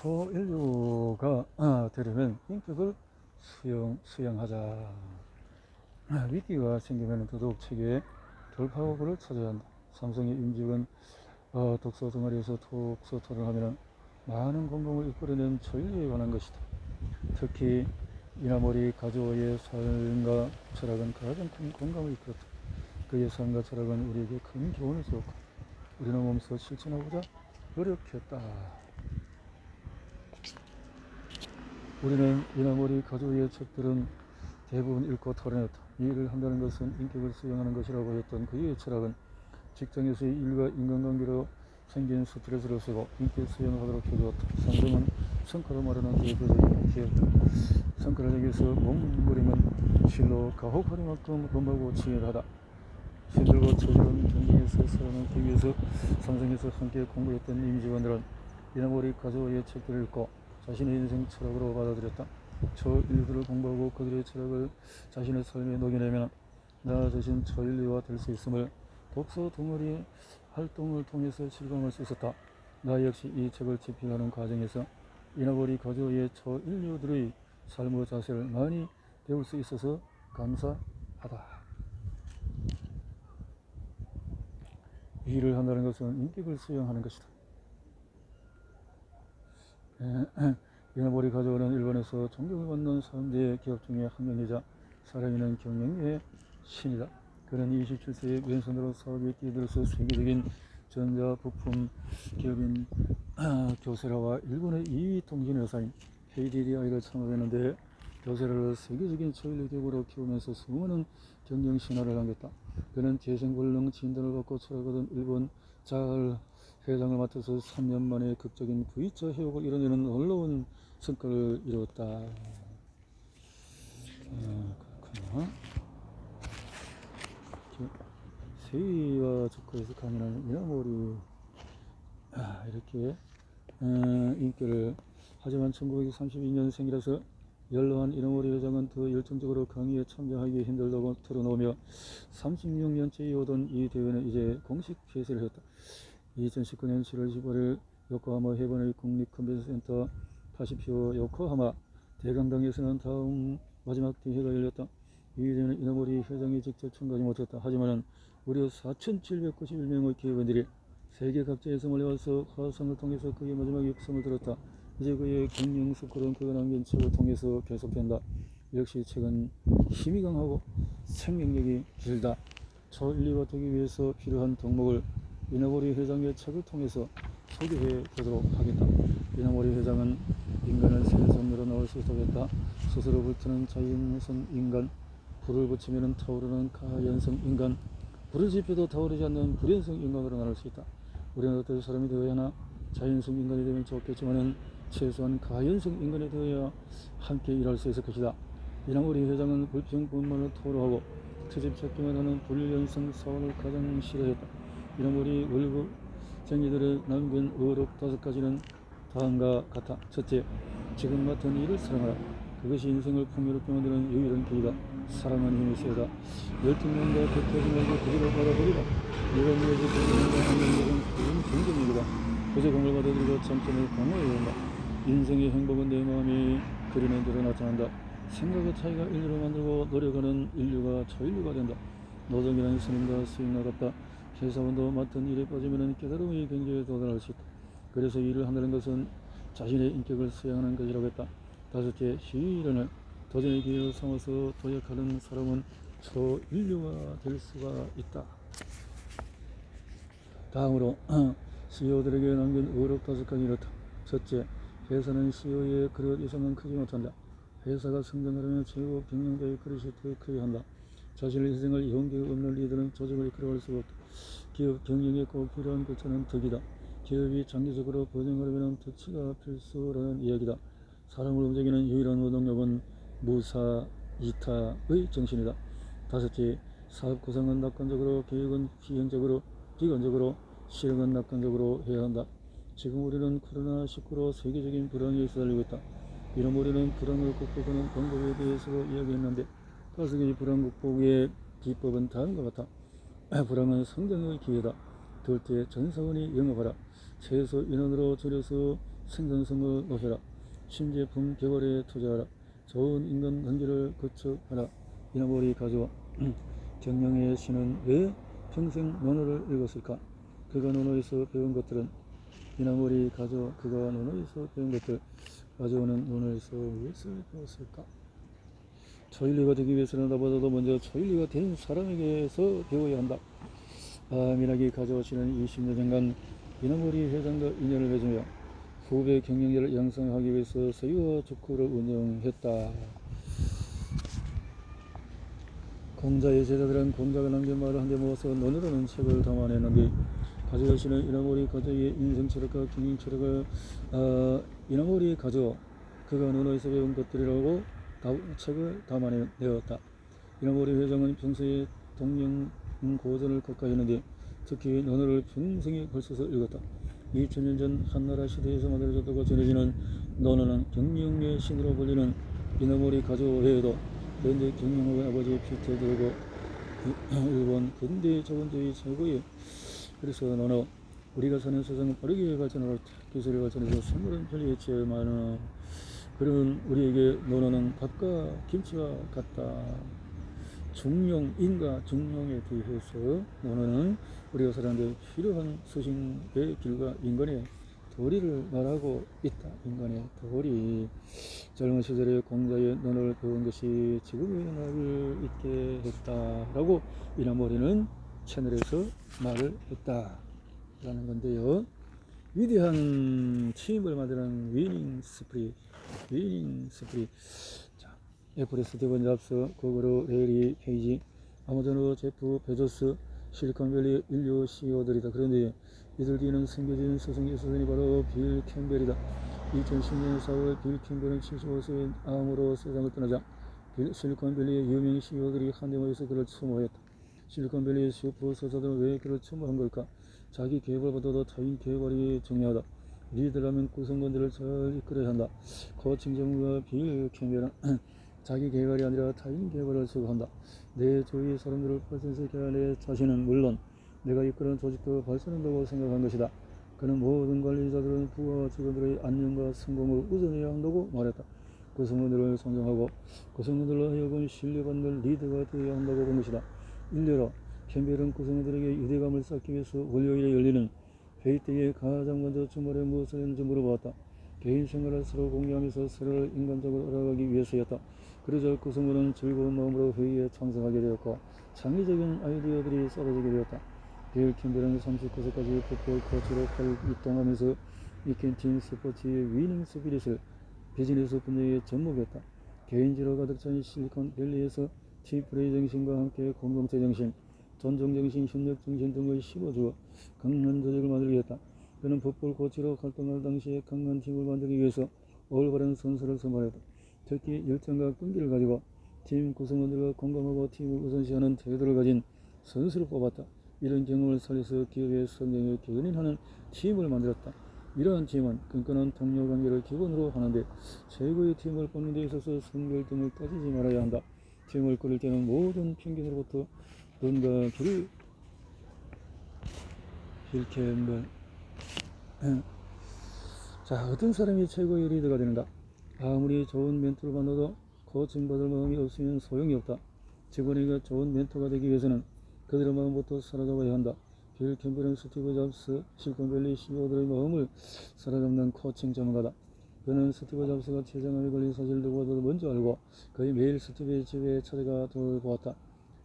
초인류가 되려면 인격을 수양하자. 위기가 생기면 더더욱 체계의 돌파구를 찾아야 한다. 삼성의 임직은 독서 동아리에서 독서 토론하면 많은 공동을 이끌어낸 초인류에 관한 것이다. 특히 이나모리 가조의 삶과 철학은 가장 큰 공감을 이끌었다. 그의 삶과 철학은 우리에게 큰 교훈을 주었고 우리는 몸소 실천하고자 노력했다. 우리는 이나모리 가조의 책들은 대부분 읽고 토론했다. 이 일을 한다는 것은 인격을 수양하는 것이라고 했던 그의 철학은 직장에서의 일과 인간관계로 생긴 스트레스를 쓰고 인격 수양을 하도록 해주었다. 삼성은 성과로 말하는 대표적인 기업이다. 성과를 위해서 몸부림은 실로 가혹하리만큼 험하고 치열하다. 힘들고 처절한 경쟁에서 살아남기 위해서 삼성에서 함께 공부했던 임직원들은 이나모리 가조의 책들을 읽고 자신의 인생 철학으로 받아들였다. 초인류들을 공부하고 그들의 철학을 자신의 삶에 녹여내면 나 자신 초인류가 될 수 있음을 독서 동아리 활동을 통해서 실감할 수 있었다. 나 역시 이 책을 집필하는 과정에서 이나모리 가조의 초인류들의 삶의 자세를 많이 배울 수 있어서 감사하다. 이 일을 한다는 것은 인격을 수양하는 것이다. 이나모리 가조는 일본에서 존경을 받는 3대 기업 중에 한 명이자 살아있는 경영의 신이다. 그는 27세에 왼손으로 사업에 뛰어들어서 세계적인 전자부품 기업인 교세라와 일본의 2위 통신회사인 KDDI를 창업했는데 교세라를 세계적인 초인류 기업으로 키우면서 수많은 경영 신화를 남겼다. 그는 재생불능 진단을 받고 철학하던 일본 잘 회장을 맡아서 3년 만에 극적인 V자 회복을 이뤄내는 놀라운 성과를 이루었다. 그렇구나. 세이와 조커에서 강연하는 이나모리 이렇게 인기를 하지만 1932년생이라서 연로한 이나모리 회장은 더 열정적으로 강의에 참여하기 힘들다고 털어놓으며 36년째 이어오던 이 대회는 이제 공식 폐쇄를 했다. 2019년 7월 15일 요코하마 해변의 국립컨벤션센터 파시피오 요코하마 대강당에서는 다음 마지막 대회가 열렸다. 이 대회는 이나모리 회장이 직접 참가하지 못했다. 하지만 무려 4,791명의 기업인들이 세계 각지에서 몰려와서 화상을 통해서 그의 마지막 육성을 들었다. 이제 그의 경영 습관은 그가 남긴 책을 통해서 계속된다. 역시 책은 힘이 강하고 생명력이 길다. 초인류가 되기 위해서 필요한 덕목을 이나모리 회장의 책을 통해서 소개해 보도록 하겠다. 이나모리 회장은 인간은 새 섬으로 나올 수 있다고 했다. 스스로 불타는 자연성 인간, 불을 붙이면 타오르는 가연성 인간, 불을 지펴도 타오르지 않는 불연성 인간으로 나눌 수 있다. 우리는 어떤 사람이 되어야 하나 자연성 인간이 되면 좋겠지만은 최소한 가연성 인간이 되어야 함께 일할 수 있을 것이다. 이나모리 회장은 불평뿐만을 토로하고 트집 찾기만 하는 불연성 사원을 가장 싫어했다. 이나모리 월급쟁이들의 남긴 의혹 5가지는 다음과 같아. 첫째, 지금 맡은 일을 사랑하라. 그것이 인생을 풍요롭게 만드는 유일한 길이다. 사랑하는 힘이 세다. 열등감과 격하지 말고 그대로 바라보리라. 내가 무엇이 부족한가 하는 것은 그런 존경이다. 부족함을 받아들이고 장점을 강화해야 한다. 인생의 행복은 내 마음이 그리는 대로 나타난다. 생각의 차이가 인류를 만들고 노력하는 인류가 초인류가 된다. 노동이란 스님과 스님과 같다. 회사원도 맡은 일에 빠지면 깨달음의 경지에 도달할 수 있다. 그래서 일을 한다는 것은 자신의 인격을 수양하는 것이라고 했다. 다섯째, 시련을 도전의 기회로 삼아서 도약하는 사람은 초인류가 될 수가 있다. 다음으로 CEO들에게 남긴 의혹 5가지 이렇다. 첫째, 회사는 CEO의 그릇 이상은 크지 못한다. 회사가 성장하려면 최고 경영자의 그릇이 더 커야 한다. 자신의 희생을 용기 없는 리더는 조직을 이끌어갈 수가 없다. 기업 경영에 꼭 필요한 글자는 덕이다. 기업이 장기적으로 번영하려면 덕치가 필수라는 이야기다. 사람을 움직이는 유일한 노동력은 무사이타의 정신이다. 다섯째, 사업 구상은 낙관적으로, 계획은 비관적으로, 실행은 낙관적으로 해야 한다. 지금 우리는 코로나19로 세계적인 불황에 시달리고 있다. 이나모리는 불황을 극복하는 방법에 대해서도 이야기했는데 가성의 불황 극복의 비법은 다음과 같다. 불황은 성장의 기회다. 둘째, 전사원이 영업하라. 최소 인원으로 줄여서 생산성을 높여라. 신제품 개발에 투자하라. 좋은 인간 관계를 구축하라. 이나모리 가족. 경영의 신은 왜 평생 논어를 읽었을까? 그가 논어에서 배운 것들은 이나모리 가족. 그가 논어에서 배운 것들. 가족은 논어에서 무엇을 배웠을까? 초일리가 되기 위해서는 나보다도 먼저 초일리가 된 사람에게서 배워야 한다. 민학이 가져오시는 20년간 이나모리 회장과 인연을 맺으며 후배 경영자를 양성하기 위해서 서유와 조크를 운영했다. 공자의 제자들은 공자가 남긴 말을 한데 모아서 논으로는 책을 담아냈는데 가져오시는 이나모리 가족의 인생 철학과 경영 철학을 이나모리 가족 그가 논어에서 배운 것들이라고 책을 담아내었다. 이나모리 회장은 평소에 동명 고전을 가까이 했는데 특히 논어를 평생에 걸쳐서 읽었다. 2000년 전 한나라 시대에서 만들어졌다고 전해지는 논어는 경영의 신으로 불리는 이나모리 가족 외에도 현재 경영학의 아버지 피터 드루거 일본 근대 자본주의 최고의 그래서 논어 우리가 사는 세상은 빠르게 발전하고 기술이 발전해서 생물은 편리했지만 그런 우리에게 논어는 밥과 김치와 같다. 중용인과 중용에 대해서 논어는 우리가 살아가는데 필요한 수신의 길과 인간의 도리를 말하고 있다. 인간의 도리. 젊은 시절에 공자의 논어를 배운 것이 지금의 나를 있게 했다라고 이나모리는 채널에서 말을 했다라는 건데요. 위대한 팀을 만드는 위닝 스프릿. 자, 애플의 스티븐 잡스, 구글의 레리 페이지, 아마존의 제프 베조스, 실리콘밸리 인류 CEO들이다. 그런데 이들 뒤에는 숨겨진 스승의 스승이 바로 빌 캠벨이다. 2010년 4월 빌 캠벨은 75세의 암으로 세상을 떠나자 실리콘밸리의 유명 CEO들이 한데 모여서 그를 추모했다. 실리콘밸리의 슈퍼 서자들은 왜 그를 추모한 걸까? 자기 개발보다도 타인 개발이 중요하다. 리더라면 구성원들을 잘 이끌어야 한다. 코칭 전문가 빌 캠벨은 자기 개발이 아니라 타인 개발을 추구한다. 내 주위 사람들을 발전시켜야 내 자신은 물론 내가 이끄는 조직도 발전한다고 생각한 것이다. 그는 모든 관리자들은 부하와 직원들의 안녕과 성공을 우선해야 한다고 말했다. 구성원들을 존중하고 구성원들로 하여금 신뢰받는 리더가 되어야 한다고 본 것이다. 일례로 캠벨은 구성원들에게 유대감을 쌓기 위해서 월요일에 열리는 회의 때에 가장 먼저 주말에 무엇을 했는지 물어보았다. 개인 생활을 서로 공유하면서 서로를 인간적으로 알아가기 위해서였다. 그러자 구성원은 즐거운 마음으로 회의에 참석하게 되었고 창의적인 아이디어들이 쏟아지게 되었다. 빌 캠벨은 39세까지 풋볼 코치로 활동하면서 이켄팀 스포츠의 위닝 스피릿을 비즈니스 분야에 접목했다. 개인지로 가득 찬 실리콘밸리에서 팀플레이 정신과 함께 공동체 정신, 존중 정신, 협력 정신 등을 심어주어 강한 조직을 만들게 했다. 그는 풋볼 코치로 활동할 당시에 강한 팀을 만들기 위해서 올바른 선수를 선발했다. 특히 열정과 끈기를 가지고 팀 구성원들과 공감하고 팀을 우선시하는 태도를 가진 선수를 뽑았다. 이런 경험을 살려서 기업의 성장에 견인하는 팀을 만들었다. 이러한 팀은 끈끈한 동료 관계를 기본으로 하는데 최고의 팀을 뽑는 데 있어서 성별 등을 따지지 말아야 한다. 팀을 꾸릴 때는 모든 편견으로부터 뭔가 길을 잃게 한다. 자, 어떤 사람이 최고의 리더가 되는가? 아무리 좋은 멘토를 만나도 코칭받을 마음이 없으면 소용이 없다. 직원에게 좋은 멘토가 되기 위해서는 그들의 마음부터 사로잡아야 한다. 빌 캠벨은 스티브 잡스, 실리콘밸리 CEO들의 마음을 사로잡는 코칭 전문가다. 그는 스티브 잡스가 췌장암에 걸린 사실을 누구보다도 먼저 알고 거의 매일 스티브의 집에 찾아가 돌보았다.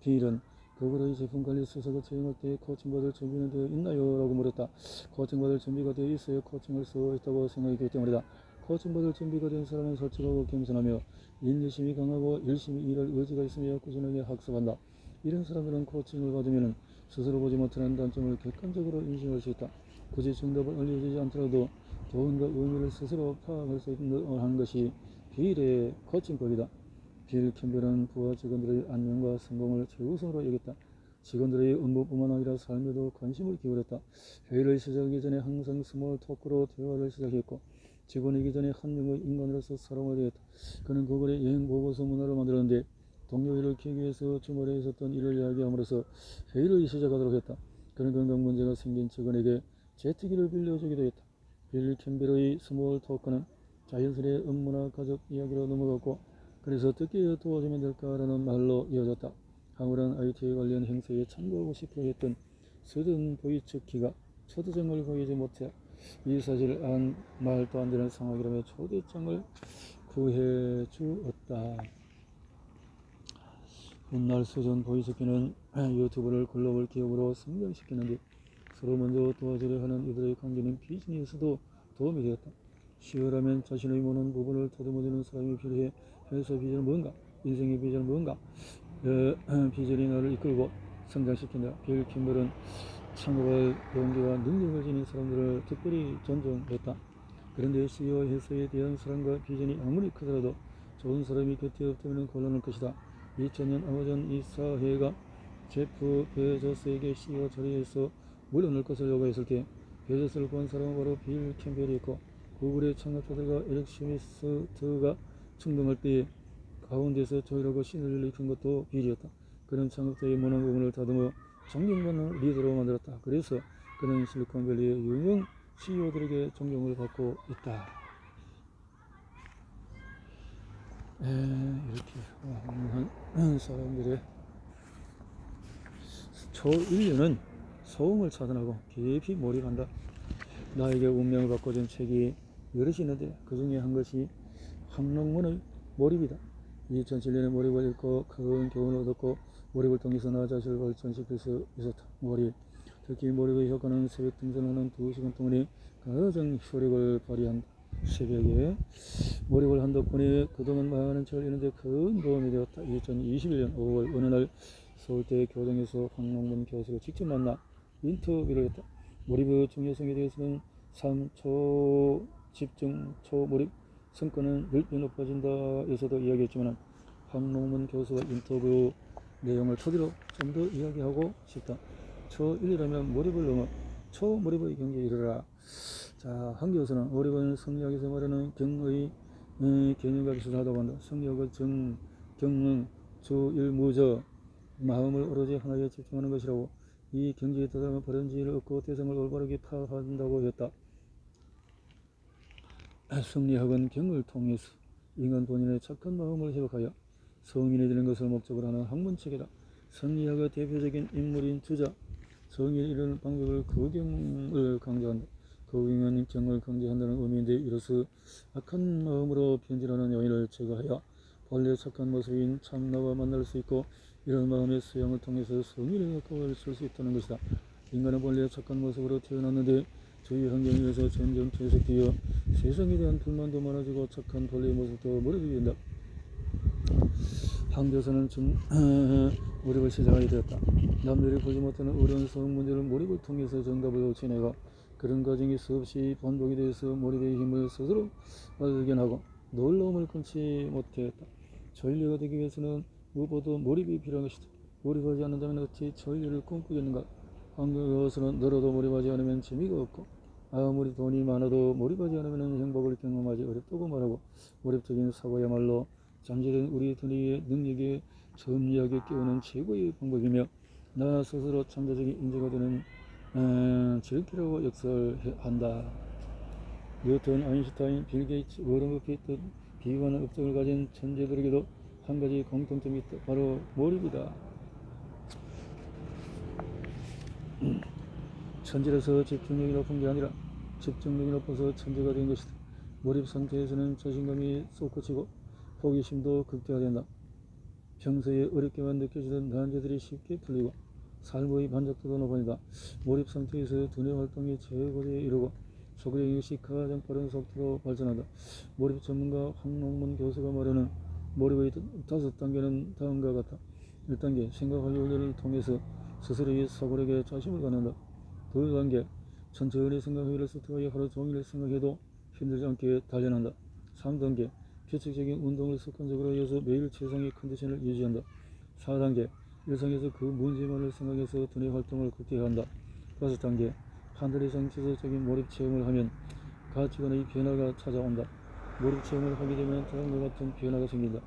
빌은 그들의 제품관리 수석을 채용할 때 코칭받을 준비는 되어 있나요? 라고 물었다. 코칭받을 준비가 되어 있어야 코칭할 수 있다고 생각했기 때문이다. 코칭받을 준비가 된 사람은 솔직하고 겸손하며 인내심이 강하고 열심히 일할 의지가 있으며 꾸준하게 학습한다. 이런 사람들은 코칭을 받으면 스스로 보지 못하는 단점을 객관적으로 인식할 수 있다. 굳이 정답을 알려주지 않더라도 교훈과 의미를 스스로 파악할 수 있는 것이 빌의 코칭법이다. 빌 캠벨은 부하 직원들의 안녕과 성공을 최우선으로 여겼다. 직원들의 업무뿐만 아니라 삶에도 관심을 기울였다. 회의를 시작하기 전에 항상 스몰 토크로 대화를 시작했고 직원이기 전에 한 명의 인간으로서 사랑을 했다. 그는 구글의 여행 보고서 문화를 만들었는데 동료 일을 키우기 위해서 주말에 있었던 일을 이야기함으로써 회의를 시작하도록 했다. 그는 건강 문제가 생긴 직원에게 제트기를 빌려주기도 했다. 빌 캠벨의 스몰 토크는 자연스레 업무나 가족 이야기로 넘어갔고 그래서 어떻게 도와주면 될까라는 말로 이어졌다. 아무런 IT 관련 행사에 참가하고 싶어 했던 서든 보이츠키가 초대장을 구하지 못해 이 사실을 안 말도 안 되는 상황이라며 초대장을 구해주었다. 훗날 서든 보이츠키는 유튜브를 글로벌 기업으로 성장시키는데 서로 먼저 도와주려 하는 이들의 관계는 비즈니스도 도움이 되었다. 시어라면 자신의 모르는 부분을 더듬어주는 사람이 필요해. 회사 비전은 뭔가? 인생의 비전은 뭔가? 비전이 나를 이끌고 성장시킨다. 빌 캠벨은 창업할 용기와 능력을 지닌 사람들을 특별히 존중했다. 그런데 CEO 회사에 대한 사랑과 비전이 아무리 크더라도 좋은 사람이 곁에 없다면 곤란할 것이다. 2000년 아마존 이사회가 제프 베조스에게 CEO 자리에서 물러날 것을 요구했을 때 베조스를 구한 사람은 바로 빌 캠벨이었고 구글의 창업자들과 에릭 슈미스트가 충돌할 때에 가운데서 조율하고 신뢰를 입힌 것도 빌이었다. 그는 창업자의 모난 부분을 다듬어 존경받는 리더로 만들었다. 그래서 그는 실리콘밸리의 유명 CEO들에게 존경을 받고 있다. 이렇게 훌륭한 사람들의 초인류는 소음을 차단하고 깊이 몰입한다. 나에게 운명을 바꿔준 책이 여럿이 있는데 그 중에 한 것이 황롱문의 몰입이다. 2007년에 몰입을 읽고 큰 교훈을 얻었고 몰입을 통해서 나 자신을 발전시킬 수 있었다. 몰입. 특히 몰입의 효과는 새벽 등산하는 2시간 동안에 가장 효력을 발휘한다. 새벽에 몰입을 한 덕분에 그동안 많은 책을 읽는데 큰 도움이 되었다. 2021년 5월 어느 날 서울대 교정에서 황롱문 교수를 직접 만나 인터뷰를 했다. 몰입의 중요성에 대해서는 3초 집중, 초몰입 성과는 10배 높아진다에서도 이야기했지만 황롱문 교수와 인터뷰 내용을 토대로 좀 더 이야기하고 싶다. 초1이라면 몰입을 넘어 초몰입의 경지에 이르라. 자, 한 교수는 몰입은 성리학에서 말하는 경의 개념과 비슷하다고 한다. 성리학의 경응, 주일무저 마음을 오로지 하나에 집중하는 것이라고. 이 경지에 도달하면 바른 지혜를 얻고 대상을 올바르게 파악한다고 했다. 성리학은 경을 통해서 인간 본인의 착한 마음을 회복하여 성인이 되는 것을 목적으로 하는 학문책이다. 성리학의 대표적인 인물인 주자 성인이 이르는 방법을 거경을 강조한다. 거경은 경을 강조한다는 의미인데 이로써 악한 마음으로 변질하는 요인을 제거하여 본래 착한 모습인 참나와 만날 수 있고 이런 마음의 수양을 통해서 성인의 가까이를 쓸 수 있다는 것이다. 인간은 본래 착한 모습으로 태어났는데 주위 환경에 의해서 점점 퇴색되어 세상에 대한 불만도 많아지고 착한 본래의 모습도 멀어지게 된다. 한 교사는 몰입을 시작하게 되었다. 남들이 보지 못하는 어려운 수학 문제를 몰입을 통해서 정답을 지내고 그런 과정이 수없이 반복이 되어서 몰입의 힘을 스스로 발견하고 놀라움을 끊지 못했다. 전리가 되기 위해서는 무엇보다 몰입이 필요한 것이다. 몰입하지 않는다면 어찌 전리를 꿈꾸겠는가. 한 교사는 너라도 몰입하지 않으면 재미가 없고 아무리 돈이 많아도 몰입하지 않으면 행복을 경험하지 어렵다고 말하고 몰입적인 사고야말로 잠재된 우리 두뇌의 능력에 점리하게 깨우는 최고의 방법이며 나 스스로 창조적인 인재가 되는 지름길이라고 역설한다. 뉴턴, 아인슈타인, 빌 게이츠, 워런 버핏 등 비관한 업적을 가진 천재들에게도 한 가지 공통점이 있다. 바로 몰입이다. 천재라서 집중력이 높은 게 아니라 집중력이 높아서 천재가 된 것이다. 몰입 상태에서는 자신감이 솟구치고 호기심도 극대화된다. 평소에 어렵게만 느껴지던 난제들이 쉽게 풀리고 삶의 만족도도 높아진다. 몰입 상태에서 두뇌 활동이 최고조에 이르고 소그레 이것이 가장 빠른 속도로 발전한다. 몰입 전문가 황롱문 교수가 말하는 몰입의 5단계는 다음과 같다. 1단계 생각 활용을 통해서 스스로의 사고력에 자신을 갖는다. 2단계 천천히 생각 회의를 습득하여 하루 종일 생각해도 힘들지 않게 단련한다. 3단계 규칙적인 운동을 습관적으로 이어서 매일 최상의 컨디션을 유지한다. 4단계 일상에서 그 문제만을 생각해서 두뇌 활동을 극대화한다. 5단계 한 달 이상 지속적인 몰입 체험을 하면 가치관의 변화가 찾아온다. 몰입 체험을 하게 되면 다음과 같은 변화가 생긴다.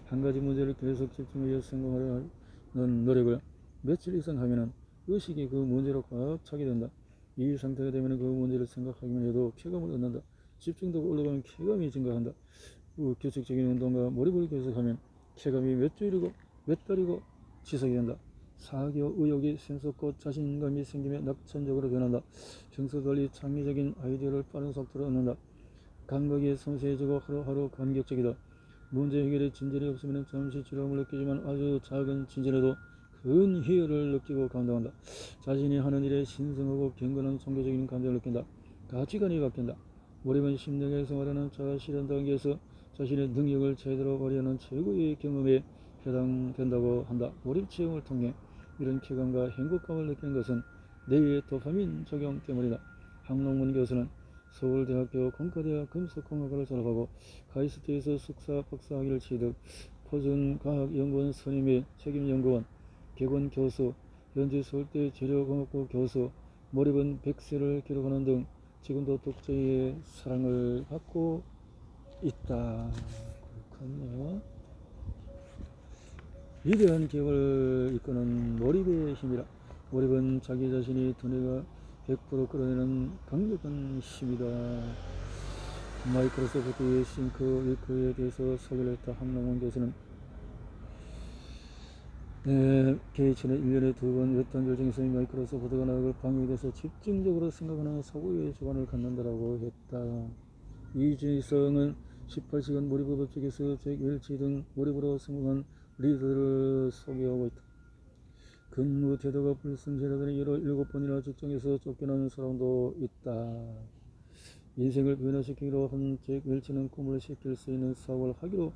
한 가지 문제를 계속 집중하여 성공하려는 노력을 며칠 이상 하면 의식이 그 문제로 꽉 차게 된다. 이 상태가 되면 그 문제를 생각하기만 해도 쾌감을 얻는다. 집중도가 올라가면 쾌감이 증가한다. 규칙적인 운동과 몰입을 계속하면 쾌감이 몇 주일이고 몇 달이고 지속이 된다. 사교 의욕이 샘솟고 자신감이 생기며 낙천적으로 변한다. 평소 달리 창의적인 아이디어를 빠른 속도로 얻는다. 감각이 섬세해지고 하루하루 감격적이다. 문제 해결에 진전이 없으면 잠시 지루함을 느끼지만 아주 작은 진전에도 큰 희열을 느끼고 감동한다. 자신이 하는 일에 신성하고 경건한 종교적인 감정을 느낀다. 가치관이 바뀐다. 몰입은 심령의 생활하는 자아 실현 단계에서 자신의 능력을 제대로 발휘하는 최고의 경험에 해당된다고 한다. 몰입 체험을 통해 이런 쾌감과 행복감을 느끼는 것은 뇌의 도파민 적용 때문이다. 황롱문 교수는 서울대학교 공과대학 금속공학과를 졸업하고 카이스트에서 석사 박사학위를 취득, 포준과학연구원 선임 및 책임연구원, 객원교수, 현재 서울대 재료공학부 교수, 몰입은 100세를 기록하는 등 지금도 독자의 사랑을 받고 있다. 그렇군요. 위대한 기업을 이끄는 몰입의 힘이라. 몰입은 자기 자신이 두뇌가 100% 끌어내는 강력한 힘이다. 마이크로소프트의 싱크 위크에 대해서 소개를 했다. 황롱원 교수는 게이츠는 1년에 2번 외딴 결정에서 마이크로소프트가 나락을 방향에 대해서 집중적으로 생각하는 사고의 주관을 갖는다라고 했다. 이준성은 18시간 몰입 법칙에서 잭 웰치 등 몰입으로 성공한 리더를 소개하고 있다. 근무 태도가 불순진하더니 여러 7번이나 직장에서 쫓겨나는 사람도 있다. 인생을 변화시키기로 한 잭 웰치는 꿈을 시킬 수 있는 사업을 하기로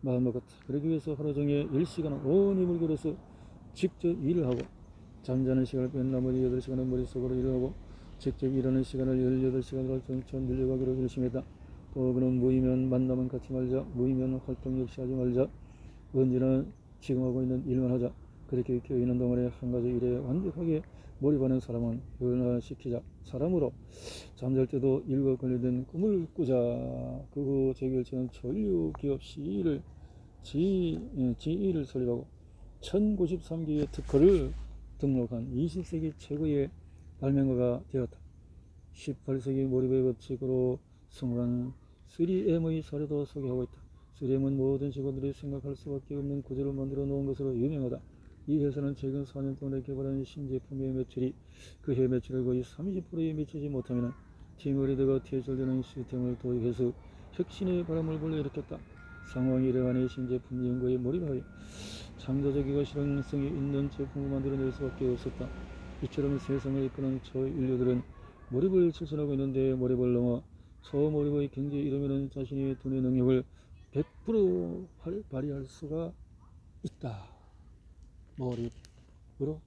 마음먹었다. 그러기 위해서 하루 종일 10시간은 온 힘을 걸어서 직접 일을 하고 잠자는 시간을 뺀 나머지 8시간은 머릿속으로 일을 하고 직접 일하는 시간을 18시간으로 점점 늘려가기로 결심했다. 또 그는 모이면 만나면 같이 말자, 모이면 활동 역시 하지 말자, 언제나 지금 하고 있는 일만 하자. 그렇게 껴있는 동안에 한 가지 일에 완벽하게 몰입하는 사람은 변화시키자. 사람으로 잠잘 때도 일과 관련된 꿈을 꾸자. 그 후 재결처는 전류 기업 지위를 설립하고 1093개의 특허를 등록한 20세기 최고의 발명가가 되었다. 18세기 몰입의 법칙으로 성공한 3M의 사례도 소개하고 있다. 3M은 모든 직원들이 생각할 수밖에 없는 구조를 만들어 놓은 것으로 유명하다. 이 회사는 최근 4년 동안에 개발한 신제품의 매출이 그 해 매출의 거의 30%에 미치지 못하면 팀 리더가 퇴출되는 시스템을 도입해서 혁신의 바람을 불러일으켰다. 상황이 이러한 신제품 연구에 몰입하여 창조적이고 실용성이 있는 제품을 만들어낼 수밖에 없었다. 이처럼 세상을 이끄는 초인류들은 몰입을 실천하고 있는데 몰입을 넘어 초몰입의 경지에 이르면 자신의 두뇌 능력을 100% 발휘할 수가 있다. 몰입으로